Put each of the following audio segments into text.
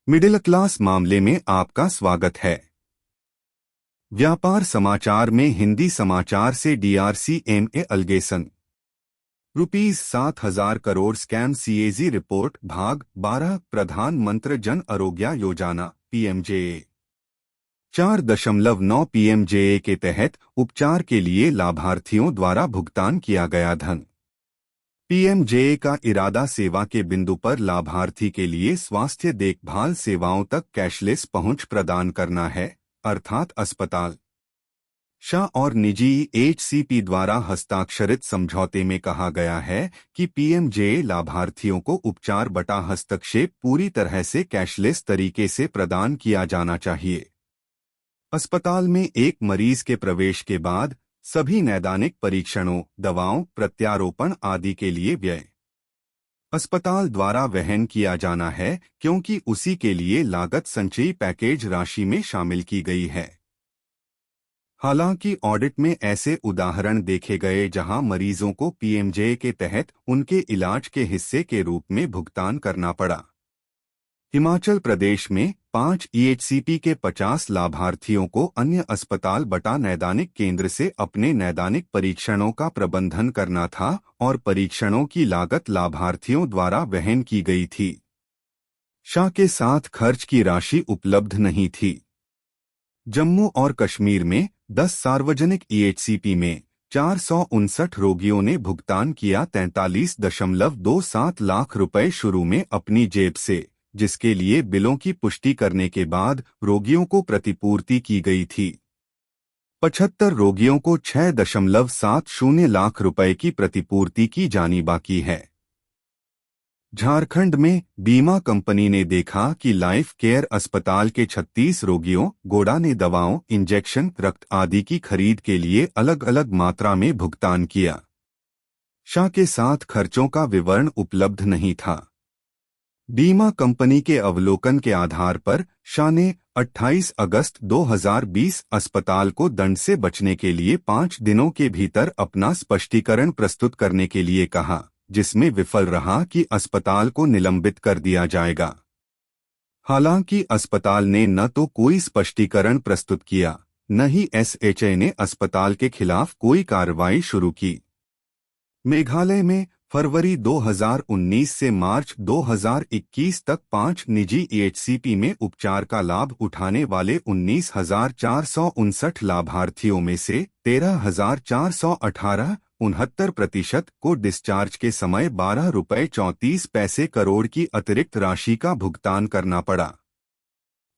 Middle class मामले में आपका स्वागत है। व्यापार समाचार में हिंदी समाचार से DRCMA allegation ₹7,000 crore scam CAG report भाग 12 प्रधानमंत्री जन आरोग्य योजना PMJA 4.9 PMJA के तहत उपचार के लिए लाभार्थियों द्वारा भुगतान किया गया धन। PMJA का इरादा सेवा के बिंदु पर लाभार्थी के लिए स्वास्थ्य देखभाल सेवाओं तक कैशलेस पहुंच प्रदान करना है, अर्थात अस्पताल शाह और निजी HCP द्वारा हस्ताक्षरित समझौते में कहा गया है कि PMJA लाभार्थियों को उपचार बटा हस्तक्षेप पूरी तरह से कैशलेस तरीके से प्रदान किया जाना चाहिए। अस्पताल में एक मरीज के प्रवेश के बाद सभी नैदानिक परीक्षणों, दवाओं, प्रत्यारोपण आदि के लिए व्यय अस्पताल द्वारा वहन किया जाना है, क्योंकि उसी के लिए लागत संचयी पैकेज राशि में शामिल की गई है। हालांकि ऑडिट में ऐसे उदाहरण देखे गए जहां मरीजों को PMJA के तहत उनके इलाज के हिस्से के रूप में भुगतान करना पड़ा। हिमाचल प्रदेश में 5 EHCP के 50 लाभार्थियों को अन्य अस्पताल बटा नैदानिक केंद्र से अपने नैदानिक परीक्षणों का प्रबंधन करना था और परीक्षणों की लागत लाभार्थियों द्वारा वहन की गई थी। शाह के साथ खर्च की राशि उपलब्ध नहीं थी। जम्मू और कश्मीर में 10 सार्वजनिक EHCP में 459 रोगियों ने भुगतान किया 43.27 लाख रुपए शुरू में अपनी जेब से, जिसके लिए बिलों की पुष्टि करने के बाद रोगियों को प्रतिपूर्ति की गई थी। 75 रोगियों को 6.70 लाख रुपए की प्रतिपूर्ति की जानी बाकी है। झारखंड में बीमा कंपनी ने देखा कि लाइफ केयर अस्पताल के 36 रोगियों गोडा ने दवाओं, इंजेक्शन, रक्त आदि की खरीद के लिए अलग अलग मात्रा में भुगतान किया। शाह के साथ खर्चों का विवरण उपलब्ध नहीं था। बीमा कंपनी के अवलोकन के आधार पर शाह ने 28 अगस्त 2020 अस्पताल को दंड से बचने के लिए 5 दिनों के भीतर अपना स्पष्टीकरण प्रस्तुत करने के लिए कहा, जिसमें विफल रहा कि अस्पताल को निलंबित कर दिया जाएगा। हालांकि अस्पताल ने न तो कोई स्पष्टीकरण प्रस्तुत किया, न ही SHA ने अस्पताल के खिलाफ कोई कार्रवाई शुरू की। मेघालय में फरवरी 2019 से मार्च 2021 तक 5 निजी EHCP में उपचार का लाभ उठाने वाले 19,459 लाभार्थियों में से 13,418 69% को डिस्चार्ज के समय ₹12.34 करोड़ की अतिरिक्त राशि का भुगतान करना पड़ा।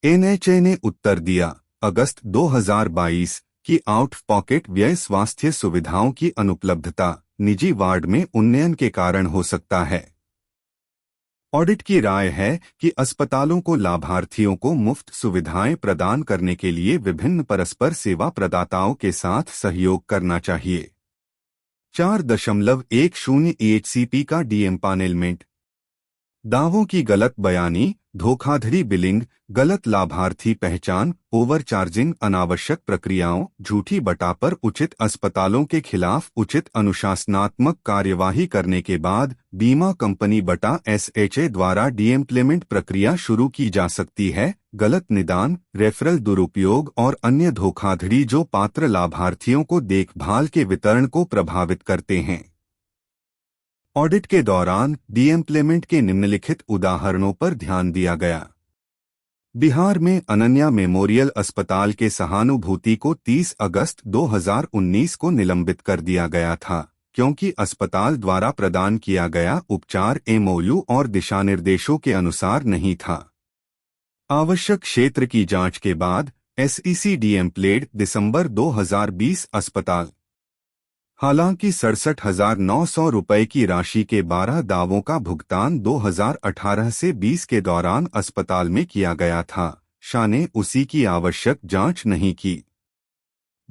NHA ने उत्तर दिया, अगस्त 2022 की आउट पॉकेट व्यय स्वास्थ्य सुविधाओं की अनुपलब्धता निजी वार्ड में उन्नयन के कारण हो सकता है। ऑडिट की राय है कि अस्पतालों को लाभार्थियों को मुफ्त सुविधाएं प्रदान करने के लिए विभिन्न परस्पर सेवा प्रदाताओं के साथ सहयोग करना चाहिए। 4.10 EHCP का डीएम्पानेलमेंट, दावों की गलत बयानी, धोखाधड़ी, बिलिंग, गलत लाभार्थी पहचान, ओवरचार्जिंग, अनावश्यक प्रक्रियाओं, झूठी बटा पर उचित अस्पतालों के खिलाफ उचित अनुशासनात्मक कार्यवाही करने के बाद बीमा कंपनी बटा SHA द्वारा डीएम्प्लेमेंट प्रक्रिया शुरू की जा सकती है। गलत निदान, रेफरल दुरुपयोग और अन्य धोखाधड़ी जो पात्र लाभार्थियों को देखभाल के वितरण को प्रभावित करते हैं। ऑडिट के दौरान डीएम्प्लेमेंट के निम्नलिखित उदाहरणों पर ध्यान दिया गया। बिहार में अनन्या मेमोरियल अस्पताल के सहानुभूति को 30 अगस्त 2019 को निलंबित कर दिया गया था, क्योंकि अस्पताल द्वारा प्रदान किया गया उपचार MOU और दिशानिर्देशों के अनुसार नहीं था। आवश्यक क्षेत्र की जांच के बाद SEC डीएम्प्लेड दिसंबर 2020 अस्पताल। हालांकि 67,900 रुपए की राशि के 12 दावों का भुगतान 2018 से 20 के दौरान अस्पताल में किया गया था, शाह ने उसी की आवश्यक जांच नहीं की।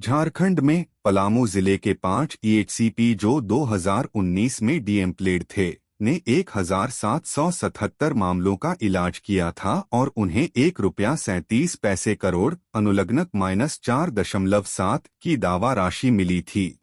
झारखंड में पलामू जिले के 5 EHCP जो 2019 में डीएम्प्लेड थे, ने 1,777 मामलों का इलाज किया था और उन्हें ₹1.37 करोड़ अनुलग्नक -4.7 की दावा राशि मिली थी।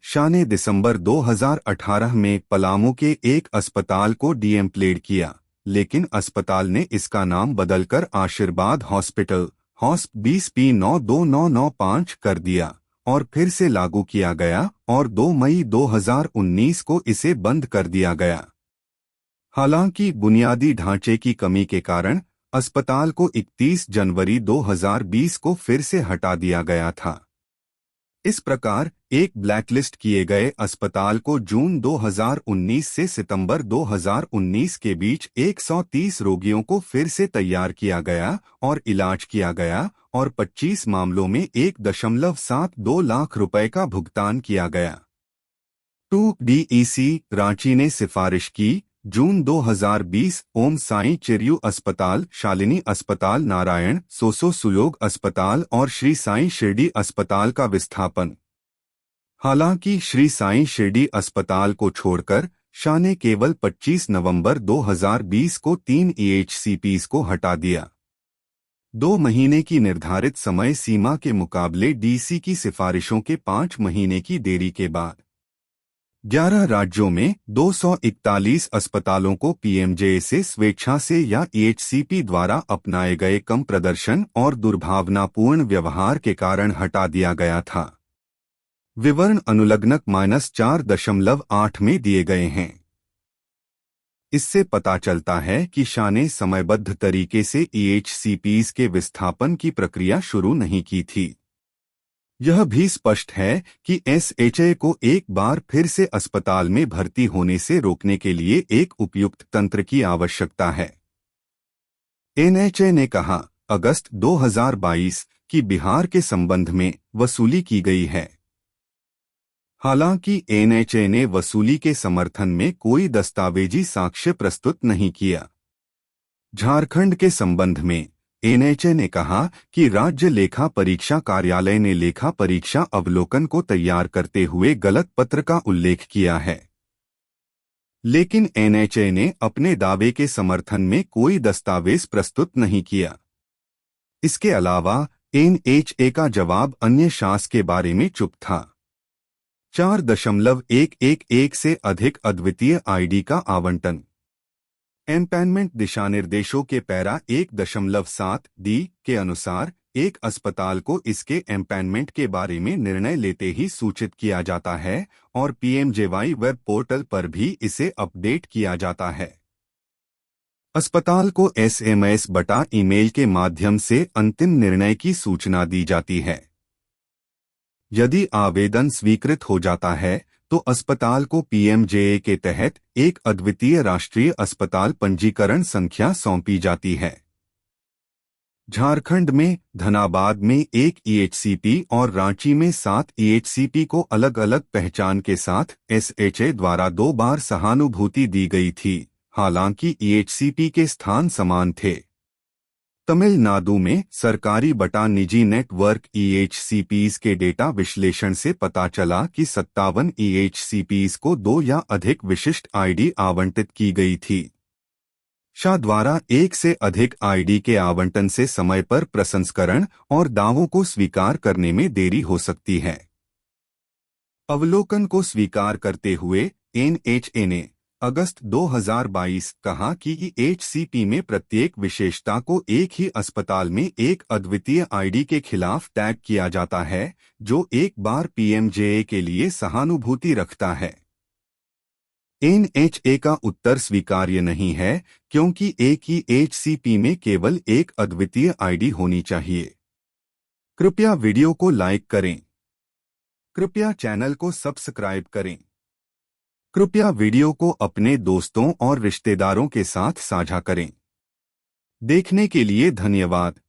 शाह ने दिसंबर 2018 में पलामू के एक अस्पताल को डीएम्प्लेड किया, लेकिन अस्पताल ने इसका नाम बदलकर आशीर्वाद हॉस्पिटल हॉस्प 20P92995 कर दिया और फिर से लागू किया गया और 2 मई 2019 को इसे बंद कर दिया गया। हालांकि बुनियादी ढांचे की कमी के कारण अस्पताल को 31 जनवरी 2020 को फिर से हटा दिया गया था। इस प्रकार एक ब्लैकलिस्ट किए गए अस्पताल को जून 2019 से सितंबर 2019 के बीच 130 रोगियों को फिर से तैयार किया गया और इलाज किया गया और 25 मामलों में 1.72 लाख रुपए का भुगतान किया गया। 2DEC रांची ने सिफारिश की जून 2020 ओम साई चिरयू अस्पताल, शालिनी अस्पताल, नारायण सोसो सुयोग अस्पताल और श्री साई शिरडी अस्पताल का विस्थापन। हालांकि श्री साई शिरडी अस्पताल को छोड़कर शाह ने केवल 25 नवंबर 2020 को 3 EHCPs को हटा दिया। 2 महीने की निर्धारित समय सीमा के मुकाबले DC की सिफारिशों के 5 महीने की देरी के बाद 11 राज्यों में 241 अस्पतालों को PMJ से स्वेच्छा से या EHCP द्वारा अपनाए गए कम प्रदर्शन और दुर्भावनापूर्ण व्यवहार के कारण हटा दिया गया था। विवरण अनुलग्नक -4.8 में दिए गए हैं। इससे पता चलता है कि शाह ने समयबद्ध तरीके से EHCPs के विस्थापन की प्रक्रिया शुरू नहीं की थी। यह भी स्पष्ट है कि SHA को एक बार फिर से अस्पताल में भर्ती होने से रोकने के लिए एक उपयुक्त तंत्र की आवश्यकता है। NHA ने कहा अगस्त 2022 की बिहार के संबंध में वसूली की गई है। हालांकि NHA ने वसूली के समर्थन में कोई दस्तावेजी साक्ष्य प्रस्तुत नहीं किया। झारखंड के संबंध में NHA ने कहा कि राज्य लेखा परीक्षा कार्यालय ने लेखा परीक्षा अवलोकन को तैयार करते हुए गलत पत्र का उल्लेख किया है, लेकिन NHA ने अपने दावे के समर्थन में कोई दस्तावेज प्रस्तुत नहीं किया। इसके अलावा NHA का जवाब अन्य शास के बारे में चुप था। 4.111 से अधिक अद्वितीय ID का आवंटन। एम्पैनमेंट दिशानिर्देशों के पैरा 1.7D के अनुसार एक अस्पताल को इसके एम्पैनमेंट के बारे में निर्णय लेते ही सूचित किया जाता है और PMJY वेब पोर्टल पर भी इसे अपडेट किया जाता है। अस्पताल को SMS बटा ईमेल के माध्यम से अंतिम निर्णय की सूचना दी जाती है। यदि आवेदन स्वीकृत हो जाता है तो अस्पताल को PMJA के तहत एक अद्वितीय राष्ट्रीय अस्पताल पंजीकरण संख्या सौंपी जाती है। झारखंड में धनाबाद में 1 EHCP और रांची में 7 EHCP को अलग अलग पहचान के साथ SHA द्वारा 2 बार सहानुभूति दी गई थी, हालांकि EHCP के स्थान समान थे। तमिलनाडु में सरकारी बटा निजी नेटवर्क EHCPs के डेटा विश्लेषण से पता चला कि 57 EHCPs को 2 या अधिक विशिष्ट ID आवंटित की गई थी। शाह द्वारा 1 से अधिक ID के आवंटन से समय पर प्रसंस्करण और दावों को स्वीकार करने में देरी हो सकती है। अवलोकन को स्वीकार करते हुए NHA ने अगस्त 2022 कहा कि EHCP में प्रत्येक विशेषता को एक ही अस्पताल में एक अद्वितीय ID के खिलाफ टैग किया जाता है, जो एक बार PMJA के लिए सहानुभूति रखता है। NHA का उत्तर स्वीकार्य नहीं है क्योंकि एक ही EHCP में केवल एक अद्वितीय ID होनी चाहिए। कृपया वीडियो को लाइक करें। कृपया चैनल को सब्सक्राइब करें। कृपया वीडियो को अपने दोस्तों और रिश्तेदारों के साथ साझा करें। देखने के लिए धन्यवाद।